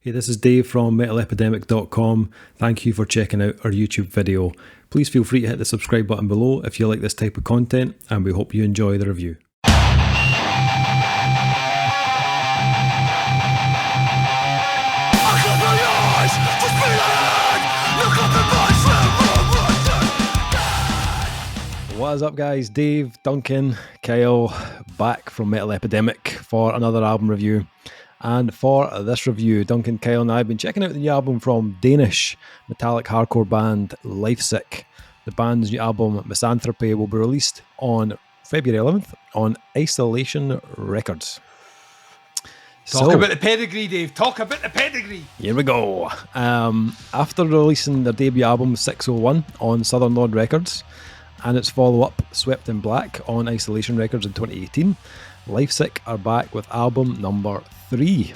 Hey, this is Dave from metalepidemic.com. Thank you for checking out our YouTube video. Please feel free to hit the subscribe button below if you like this type of content, and we hope you enjoy the review. What is up, guys? Dave, Duncan, Kyle, back from Metal Epidemic for another album review. And for this review, Duncan, Kyle and I have been checking out the new album from Danish metallic hardcore band Lifesick. The band's new album, Misanthropy, will be released on February 11th on Isolation Records. Talk about the pedigree, Dave. Talk about the pedigree. Here we go. After releasing their debut album, 601, on Southern Lord Records, and its follow-up, Swept in Black, on Isolation Records in 2018, Lifesick are back with album number 3.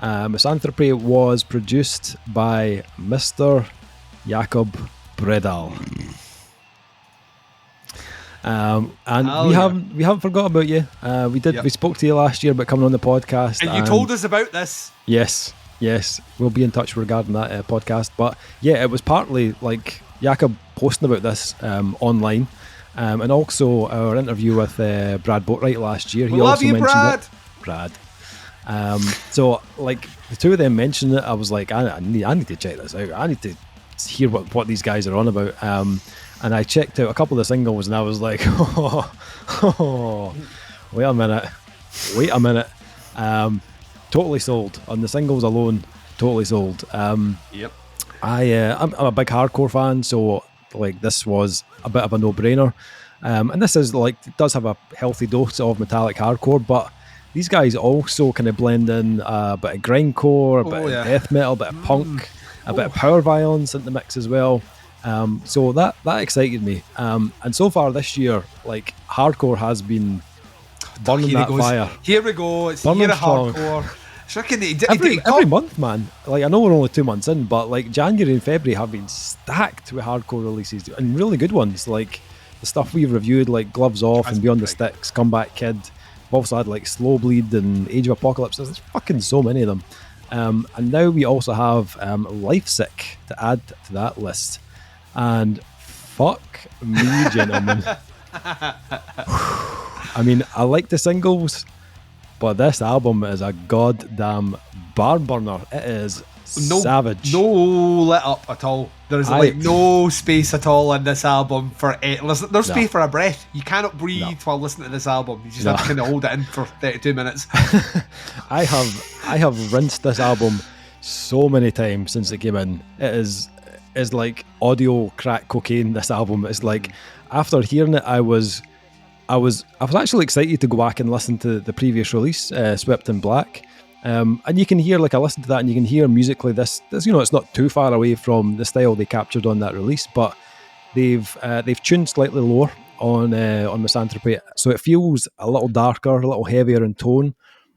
Misanthropy was produced by Mr. Jakob Bredal. And we haven't forgot about you. We spoke to you last year about coming on the podcast. And you told us about this. Yes. We'll be in touch regarding that podcast. But yeah, it was partly like Jakob posting about this online. And also our interview with Brad Boatwright last year. We love you, Brad. So like the two of them mentioned it, I was like, I need to check this out. I need to hear what these guys are on about. And I checked out a couple of the singles, and I was like, wait a minute. Totally sold on the singles alone. Totally sold. Yep. I'm a big hardcore fan, so like this was a bit of a no-brainer. And this is like, it does have a healthy dose of metallic hardcore, but these guys also kind of blend in a bit of grindcore, a bit of death metal, a bit of punk, a bit of power violence in the mix as well. So that excited me. And so far this year, like hardcore has been burning that fire. Here we go. It's burning year of hardcore. Every month, man. Like I know we're only 2 months in, but like January and February have been stacked with hardcore releases and really good ones. Like the stuff we've reviewed, like Gloves Off and Beyond the Sticks, Comeback Kid. We've also had like Slow Bleed and Age of Apocalypse. There's fucking so many of them. And now we also have Lifesick to add to that list. And fuck me, gentlemen. I mean, I like the singles, but this album is a goddamn barn burner. It is savage. No let up at all. There's no space at all in this album for listen. There's space for a breath. You cannot breathe while listening to this album. You just have to kind of hold it in for 32 minutes. I have rinsed this album so many times since it came in. It is like audio crack cocaine. This album is like, after hearing it, I was actually excited to go back and listen to the previous release, Swept in Black. And you can hear, like I listened to that and you can hear musically this, it's not too far away from the style they captured on that release, but they've tuned slightly lower on Misanthropy, so it feels a little darker, a little heavier in tone.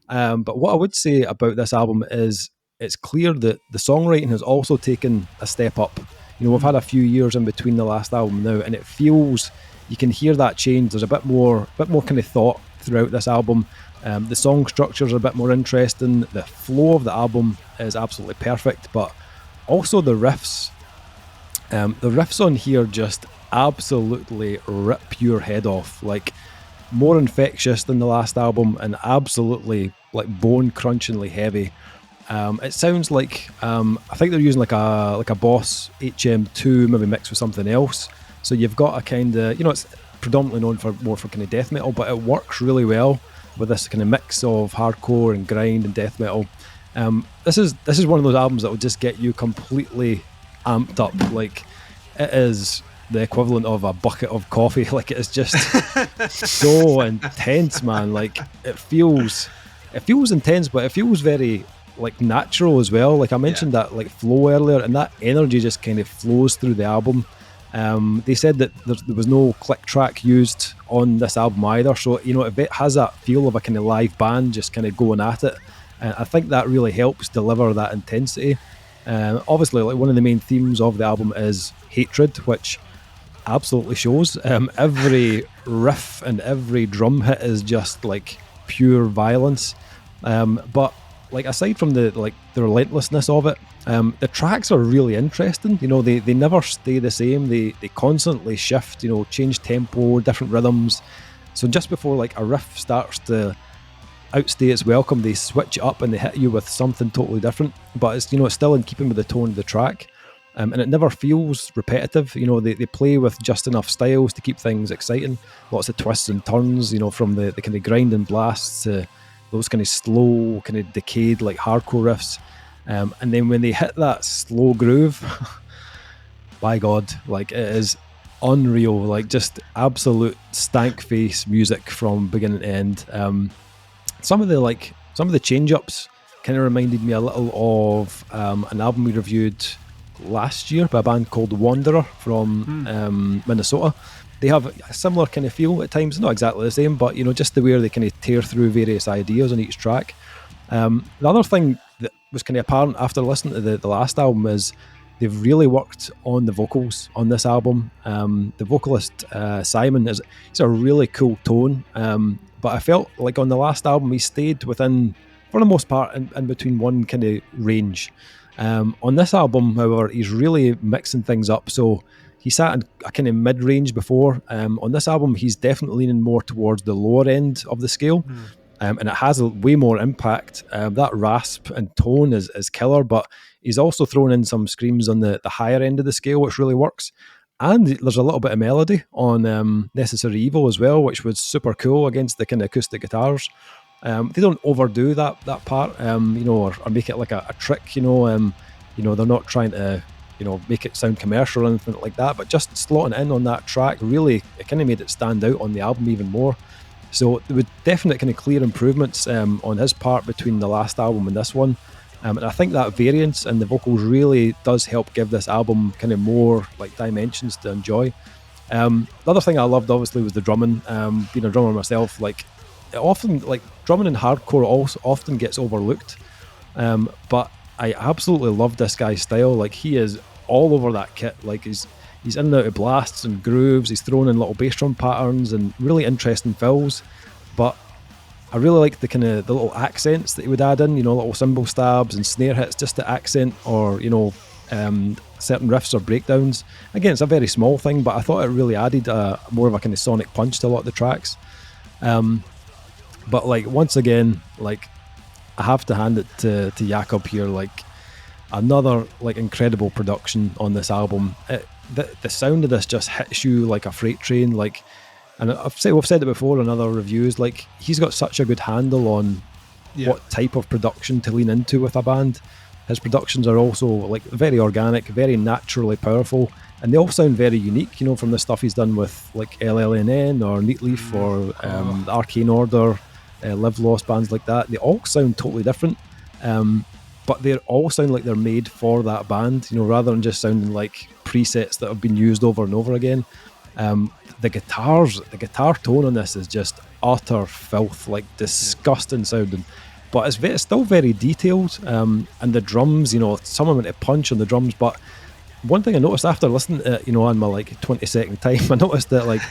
But what I would say about this album is it's clear that the songwriting has also taken a step up. You know, we've had a few years in between the last album now, and it feels, you can hear that change. There's a bit more kind of thought throughout this album. The song structures are a bit more interesting. The flow of the album is absolutely perfect, but also the riffs. The riffs on here just absolutely rip your head off. Like, more infectious than the last album, and absolutely like bone-crunchingly heavy. It sounds like I think they're using like a Boss HM2, maybe mixed with something else. So you've got a kind of, it's predominantly known for more for kind of death metal, but it works really well with this kind of mix of hardcore and grind and death metal. This is one of those albums that will just get you completely amped up. Like, it is the equivalent of a bucket of coffee. Like, it is just so intense, man. Like, it feels intense, but it feels very like natural as well. Like I mentioned that like flow earlier, and that energy just kind of flows through the album. They said that there was no click track used on this album either, so it has that feel of a kind of live band just kind of going at it. I think that really helps deliver that intensity. Obviously, like one of the main themes of the album is hatred, which absolutely shows. Every riff and every drum hit is just like pure violence. But like aside from the relentlessness of it, the tracks are really interesting. You know, they never stay the same. They constantly shift. You know, change tempo, different rhythms. So just before like a riff starts to outstay its welcome, they switch it up and they hit you with something totally different. But it's, you know, it's still in keeping with the tone of the track, and it never feels repetitive. You know, they play with just enough styles to keep things exciting. Lots of twists and turns. You know, from the kind of grind and blasts to those kind of slow, kind of decayed like hardcore riffs, and then when they hit that slow groove, by God, like it is unreal. Like just absolute stank face music from beginning to end. Some of the change ups kind of reminded me a little of an album we reviewed last year by a band called Wanderer from Minnesota. They have a similar kind of feel at times, not exactly the same, but you know, just the way they kind of tear through various ideas on each track. The other thing that was kind of apparent after listening to the last album is they've really worked on the vocals on this album. The vocalist Simon he's a really cool tone, but I felt like on the last album he stayed within, for the most part, in between one kind of range. On this album, however, he's really mixing things up. So he sat in a kind of mid-range before. On this album, he's definitely leaning more towards the lower end of the scale, and it has a way more impact. That rasp and tone is killer, but he's also thrown in some screams on the higher end of the scale, which really works. And there's a little bit of melody on Necessary Evil as well, which was super cool against the kind of acoustic guitars. They don't overdo that part, you know, or make it like a trick, you know. They're not trying to, you know, make it sound commercial or anything like that, but just slotting in on that track, really, it kind of made it stand out on the album even more. So there were definite kind of clear improvements on his part between the last album and this one. And I think that variance in the vocals really does help give this album kind of more like dimensions to enjoy. The other thing I loved obviously was the drumming. Being a drummer myself, like often like drumming in hardcore also often gets overlooked. But I absolutely love this guy's style. Like he is all over that kit. Like he's in and out of blasts and grooves. He's thrown in little bass drum patterns and really interesting fills. But I really like the kind of the little accents that he would add in, you know, little cymbal stabs and snare hits just to accent, or, you know, certain riffs or breakdowns. Again, it's a very small thing, but I thought it really added more of a kind of sonic punch to a lot of the tracks. But like once again, like I have to hand it to Jakob here. Like another like incredible production on this album. The sound of this just hits you like a freight train. Like, and we've said it before in other reviews, like he's got such a good handle on what type of production to lean into with a band. His productions are also like very organic, very naturally powerful, and they all sound very unique, you know, from the stuff he's done with like LLNN or Neatleaf or the Arcane Order, Live Lost, bands like that. They all sound totally different, but they all sound like they're made for that band, you know, rather than just sounding like presets that have been used over and over again. The guitar tone on this is just utter filth, like disgusting sounding, but it's still very detailed. And the drums, you know, some of them to punch on the drums. But one thing I noticed after listening to it, you know, on my like 20-second time, I noticed that like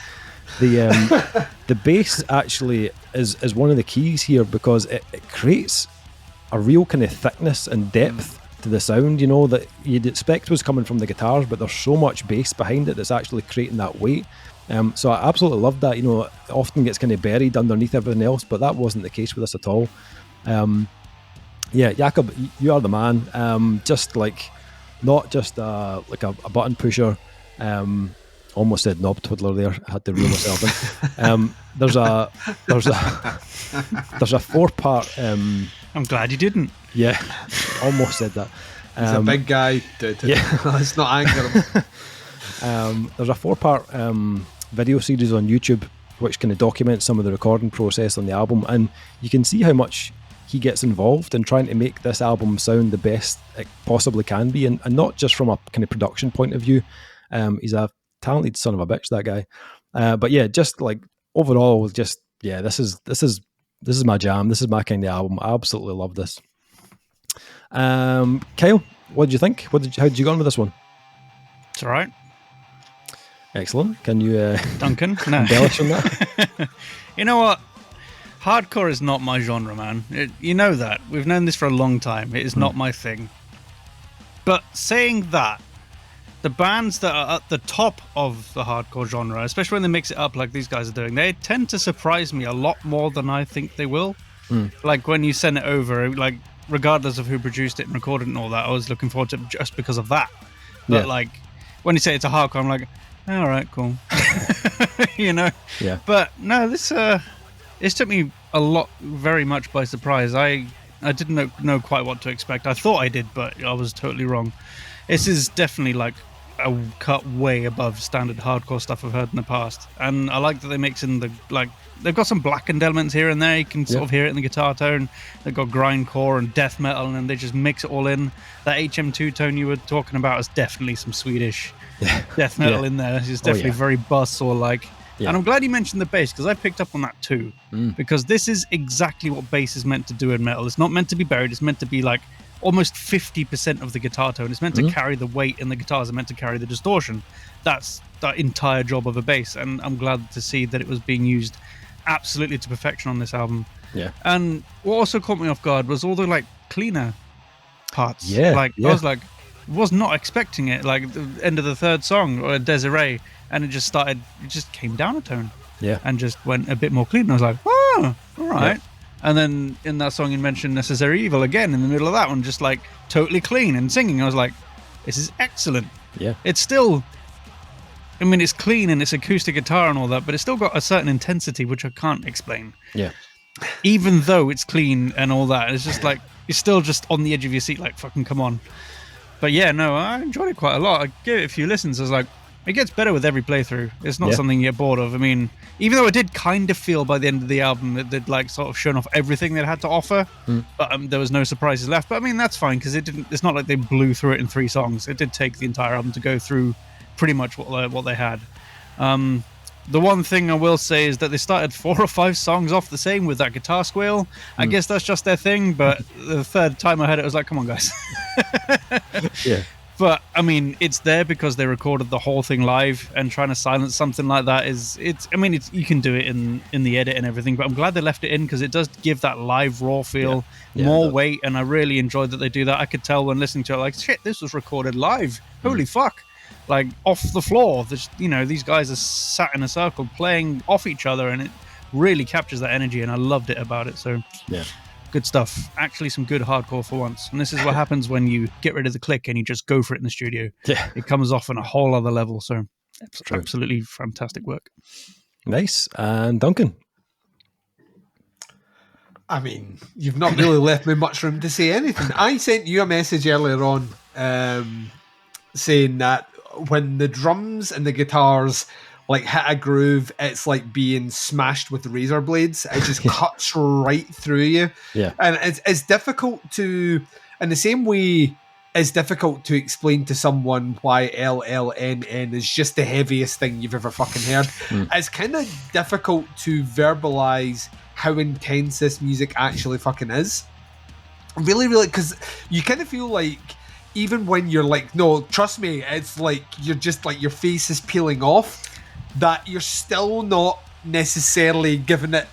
the bass actually is one of the keys here, because it creates a real kind of thickness and depth to the sound, you know, that you'd expect was coming from the guitars, but there's so much bass behind it that's actually creating that weight. So I absolutely love that. You know, it often gets kind of buried underneath everything else, but that wasn't the case with this at all. Yeah, Jakob, you are the man. Just like, not just like a button pusher. Almost said knob twiddler there. I had to reel myself in. There's a 4-part. I'm glad you didn't. Yeah, almost said that. He's a big guy. Yeah, let's not anger him. There's a 4-part video series on YouTube which kind of documents some of the recording process on the album, and you can see how much he gets involved in trying to make this album sound the best it possibly can be, and not just from a kind of production point of view. He's a talented son of a bitch, that guy. But yeah, just like overall, just yeah, this is my jam. This is my kind of album. I absolutely love this. Kyle, what did you think? How did you go on with this one? It's all right. Excellent. Can you Duncan, embellish on that? You know what? hardcore is not my genre, man. You know that. We've known this for a long time. It is not my thing. But saying that, the bands that are at the top of the hardcore genre, especially when they mix it up like these guys are doing, they tend to surprise me a lot more than I think they will. Like when you send it over, like regardless of who produced it and recorded it and all that, I was looking forward to it just because of that. But like when you say it's a hardcore, I'm like, all right, cool. You know? Yeah. But no, this took me very much by surprise. I didn't know quite what to expect. I thought I did, but I was totally wrong. This is definitely like a cut way above standard hardcore stuff I've heard in the past. And I like that they mix in they've got some blackened elements here and there. You can sort of hear it in the guitar tone. They've got grindcore and death metal, and then they just mix it all in. That HM2 tone you were talking about is definitely some Swedish death metal in there. It's definitely very buzzsaw-like. Yeah. And I'm glad you mentioned the bass, because I picked up on that too. Because this is exactly what bass is meant to do in metal. It's not meant to be buried. It's meant to be like almost 50% of the guitar tone. It's meant to carry the weight, and the guitars are meant to carry the distortion. That's the entire job of a bass, and I'm glad to see that it was being used absolutely to perfection on this album. Yeah. And what also caught me off guard was all the like cleaner parts. I was not expecting it. Like the end of the third song, or Desiree, and it just came down a tone. Yeah. And just went a bit more clean. And I was like, oh, all right. Yeah. And then in that song you mentioned Necessary Evil again in the middle of that one, just like totally clean and singing. I was like, this is excellent. Yeah. It's still, I mean, it's clean and it's acoustic guitar and all that, but it's still got a certain intensity which I can't explain. Yeah. Even though it's clean and all that, it's just like, you're still just on the edge of your seat, like, fucking come on. But yeah, no, I enjoyed it quite a lot. I gave it a few listens. I was like, it gets better with every playthrough. It's not something you get bored of. I mean, even though I did kind of feel by the end of the album that they'd like sort of shown off everything they had to offer, but there was no surprises left. But I mean, that's fine, because it's not like they blew through it in 3 songs. It did take the entire album to go through pretty much what they had. The one thing I will say is that they started 4 or 5 songs off the same with that guitar squeal. I guess that's just their thing, but the third time I heard it, I was like, come on, guys. Yeah. But, I mean, it's there because they recorded the whole thing live, and trying to silence something like that you can do it in the edit and everything, but I'm glad they left it in, because it does give that live raw feel, more weight, and I really enjoyed that they do that. I could tell when listening to it, like, shit, this was recorded live. Holy fuck. Like, off the floor. These guys are sat in a circle playing off each other, and it really captures that energy, and I loved it about it. So, yeah. Good stuff. Actually, some good hardcore for once. And this is what happens when you get rid of the click and you just go for it in the studio. Yeah. It comes off on a whole other level. So, absolutely fantastic work. Nice. And Duncan? I mean, you've not really left me much room to say anything. I sent you a message earlier on saying that when the drums and the guitars like hit a groove, it's like being smashed with razor blades. It just cuts right through you. Yeah. And it's difficult to, in the same way, it's difficult to explain to someone why LLNN is just the heaviest thing you've ever fucking heard. It's kind of difficult to verbalize how intense this music actually fucking is. Really, really, because you kind of feel like, even when you're like, no, trust me, it's like you're just like your face is peeling off, that you're still not necessarily giving it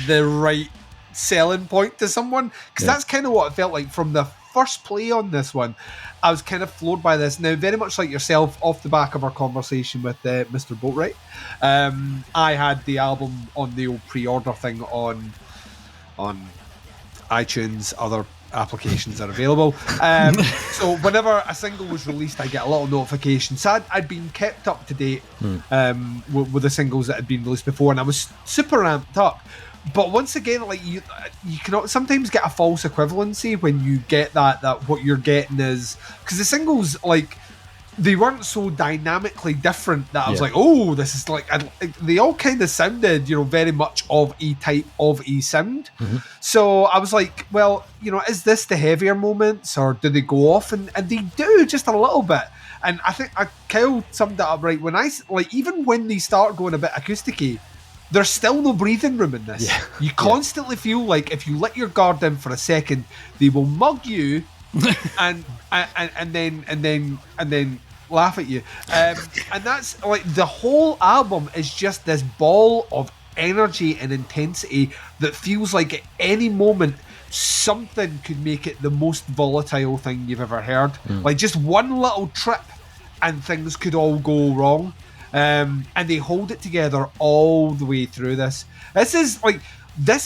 the right selling point to someone. Because that's kind of what it felt like from the first play on this one. I was kind of floored by this. Now, very much like yourself, off the back of our conversation with Mr. Boatwright, I had the album on the old pre-order thing on iTunes, other applications are available. So whenever a single was released, I get a little notification. So I'd been kept up to date with the singles that had been released before, and I was super amped up. But once again, like you can sometimes get a false equivalency when you get that what you're getting is, because the singles, like, they weren't so dynamically different that I was like, oh, this is like, they all kind of sounded, very much of a type of a sound. So I was like, well, is this the heavier moments, or do they go off? And they do just a little bit. And I think Kyle summed it up right. Even when they start going a bit acousticy, there's still no breathing room in this. Yeah. You constantly feel like if you let your guard down for a second, they will mug you and then laugh at you. And that's like the whole album is just this ball of energy and intensity that feels like at any moment something could make it the most volatile thing you've ever heard. Like just one little trip and things could all go wrong. And they hold it together all the way through this. This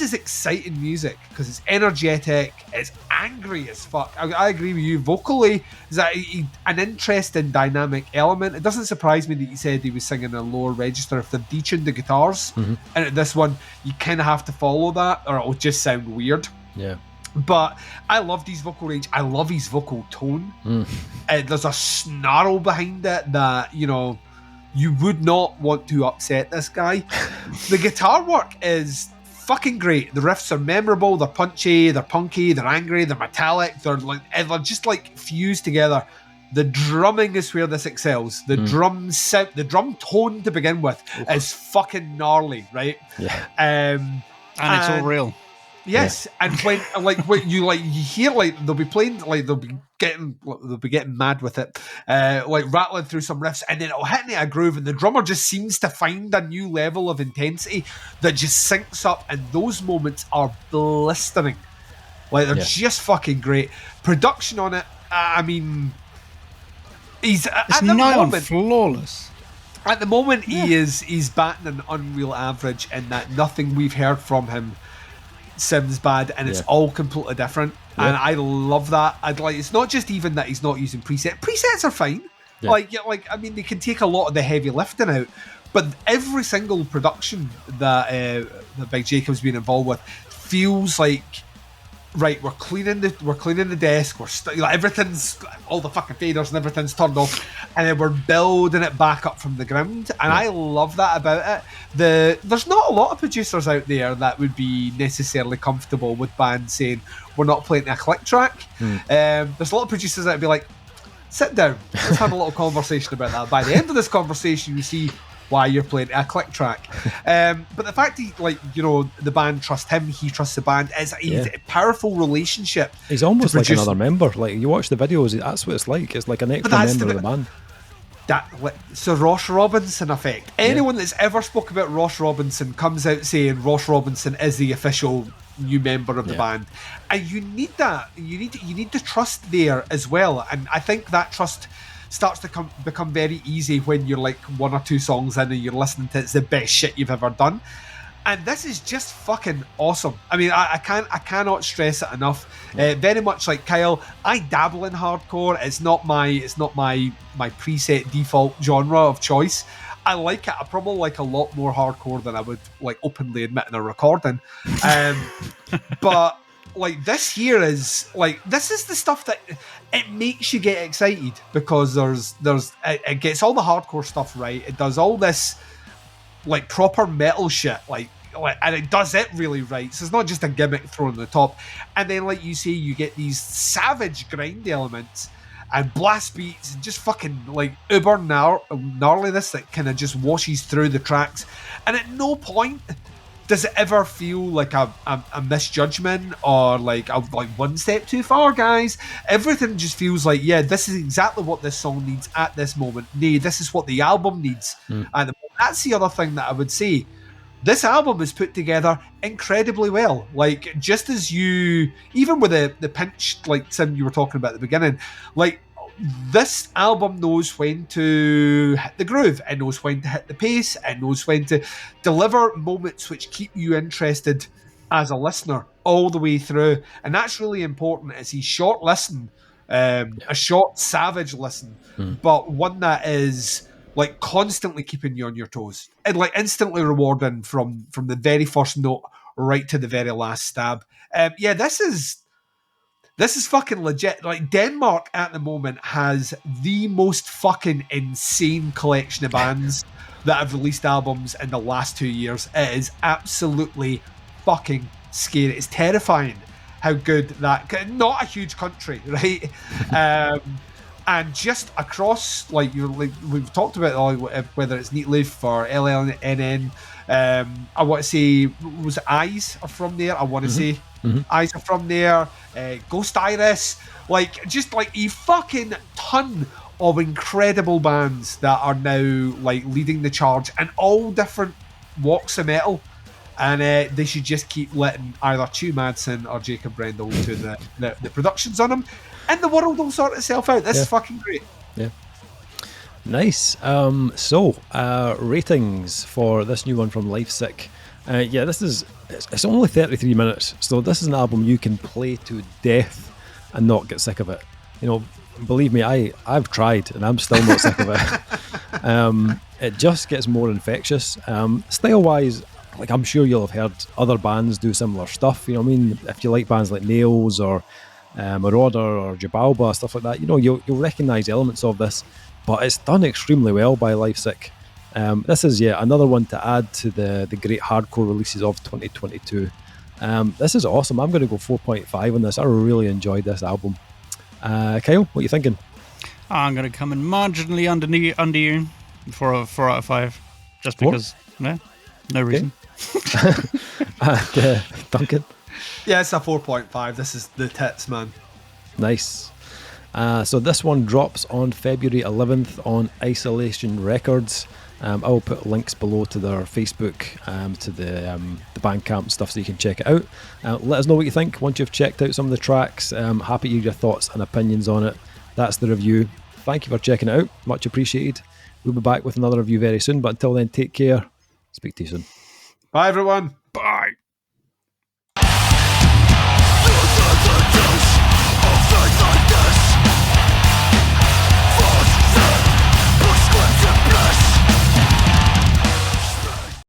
is exciting music because it's energetic, it's angry as fuck. I agree with you. Vocally, is that an interesting dynamic element. It doesn't surprise me that you said he was singing a lower register. If they've detuned the guitars, and at this one, you kind of have to follow that, or it'll just sound weird. Yeah. But I love his vocal range. I love his vocal tone. There's a snarl behind it that, you know, you would not want to upset this guy. The guitar work is fucking great. The riffs are memorable, they're punchy, they're punky, they're angry, they're metallic, they're just like fused together. The drumming is where this excels. The the drum tone to begin with is fucking gnarly, right? Yeah. And it's all real. Yes, yeah. And when you hear they'll be playing, they'll be getting mad with it, rattling through some riffs, and then it'll hit into a groove, and the drummer just seems to find a new level of intensity that just syncs up, and those moments are blistering. They're just fucking great. Production on it, I mean, he's it's nigh on flawless. At the moment, he's batting an unreal average, in that nothing we've heard from him sounds bad, and it's all completely different, and I love that. It's not just even that he's not using presets are fine. I mean, they can take a lot of the heavy lifting out, but every single production that Big Jacob's been involved with feels like, right, we're cleaning the desk, everything's, all the fucking faders and everything's turned off, and then we're building it back up from the ground, and I love that about it. There's not a lot of producers out there that would be necessarily comfortable with bands saying we're not playing a click track. There's a lot of producers that would be like, sit down, let's have a little conversation about that. By the end of this conversation, you see why you're playing a click track. But the fact the band trust him, he trusts the band, is a powerful relationship. He's almost like another member. Like, you watch the videos, that's what it's like. It's like an extra member of the band. It's a Ross Robinson effect. Anyone that's ever spoke about Ross Robinson comes out saying Ross Robinson is the official new member of the band, and you need that. You need the trust there as well, and I think that trust starts to become very easy when you're like one or two songs in and you're listening to it's the best shit you've ever done. And this is just fucking awesome. I mean, I cannot stress it enough. Very much like Kyle, I dabble in hardcore. It's not my preset default genre of choice. I like it. I probably like a lot more hardcore than I would like openly admit in a recording. But like this here is this is the stuff that it makes you get excited, because it gets all the hardcore stuff right. It does all this like proper metal shit, and it does it really right. So it's not just a gimmick thrown on the top. And then, like you say, you get these savage grind elements and blast beats and just fucking like uber gnarliness that kind of just washes through the tracks. And at no point does it ever feel like a misjudgment or like one step too far, guys? Everything just feels like, yeah, this is exactly what this song needs at this moment. Nay, this is what the album needs. And that's the other thing that I would say. This album is put together incredibly well. Like, just as you, even with the pinch, like Sim, you were talking about at the beginning, like, this album knows when to hit the groove, and knows when to hit the pace, and knows when to deliver moments which keep you interested as a listener all the way through. And that's really important. It's a short listen, a short, savage listen, but one that is like constantly keeping you on your toes and like instantly rewarding from the very first note right to the very last stab. This is fucking legit. Like, Denmark at the moment has the most fucking insane collection of bands that have released albums in the last 2 years. It is absolutely fucking scary. It's terrifying how good that, not a huge country, right? And just across, we've talked about whether it's Neat Leaf or LLNN. I want to say, was it Eyes are from there? I want to say Eyes are from there. Ghost Iris, just a fucking ton of incredible bands that are now like leading the charge, and all different walks of metal. And they should just keep letting either Stu Madsen or Jacob Brendel do the productions on them, and the world will sort itself out. This is fucking great. Yeah. Nice. Ratings for this new one from Lifesick. It's only 33 minutes, so this is an album you can play to death and not get sick of it. You know, believe me, I've tried and I'm still not sick of it. It just gets more infectious. Style-wise, like I'm sure you'll have heard other bands do similar stuff. You know what I mean? If you like bands like Nails or Merauder or Xibalba, stuff like that, you know, you'll recognise elements of this, but it's done extremely well by Lifesick. This is another one to add to the great hardcore releases of 2022. This is awesome. I'm going to go 4.5 on this. I really enjoyed this album. Kyle, what are you thinking? I'm going to come in marginally under you for a 4 out of 5, just because no reason. And, Duncan? Yeah, it's a 4.5. This is the tits, man. Nice. So this one drops on February 11th on Isolation Records. I will put links below to their Facebook, to the Bandcamp stuff, so you can check it out. Let us know what you think once you've checked out some of the tracks. Happy to hear your thoughts and opinions on it. That's the review. Thank you for checking it out. Much appreciated. We'll be back with another review very soon, but until then, take care. Speak to you soon. Bye, everyone.